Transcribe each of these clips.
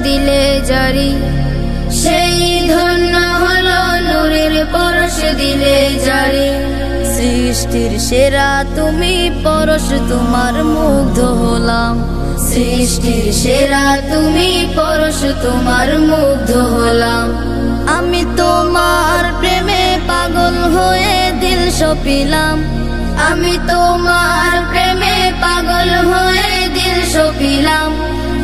দিলে জারি, সেই ধন্য হলো নূরের পরশ দিলে জারি। সৃষ্টির সেরা তুমি পরশ তোমার মুগ্ধ হলাম, সৃষ্টির সেরা তুমি পরশ তোমার মুগ্ধ হলাম। আমি তোমার প্রেমে পাগল হয়ে দিল সপিলাম, আমি তোমার প্রেমে পাগল হয়ে দিল সপিলাম।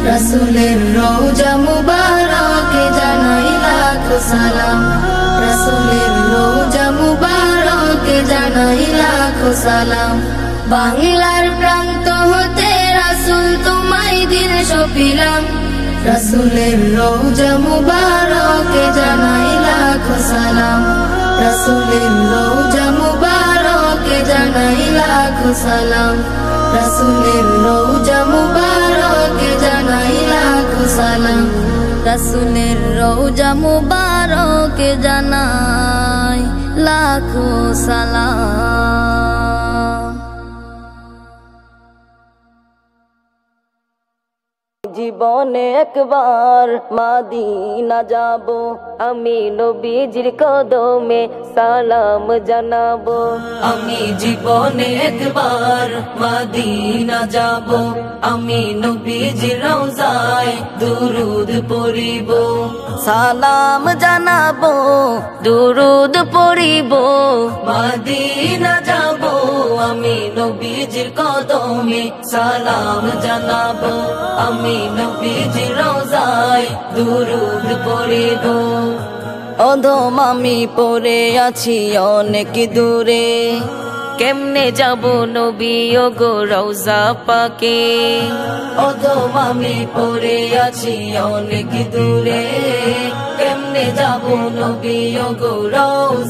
রাসূলের রওজা মুবারকে জানাই লাখো সালাম, রাসূলের রওজা মুবারকে জানাই লাখো সালাম। বাংলার প্রান্ত হতে রাসূল তোমায় দিল সপিলাম, রাসূলের রওজা মুবারকে জানাই লাখো সালাম, রাসূলের রওজা মুবারকে জানাই লাখো সালাম, রাসূলের রওজা মুবারকে জানাই লাখো সালাম, রাসূলের রওজা মুবারকে জানাই লাখো সালাম। জীবনে একবার মদিনা যাব, আমি নবীজির কদমে সালাম জানাবো। আমি জীবনে একবার মদিনা যাব, আমি নবীজির রওজায় দুরুদ পড়িব, সালাম জানাবো দুরুদ পড়িব। মদিনা যাব আমি নবীজির কদমে সালাম জানাবো, আমি নবীজির রওজায় দুরুদ পড়িব। অধম আমি পড়ে আছি অনেক দূরে, কেমনে যাব নবী ও গো রওজা পাকে। অধম আমি পড়ে আছি অনেক দূরে, কেমনে যাব নবী ও গো রওজা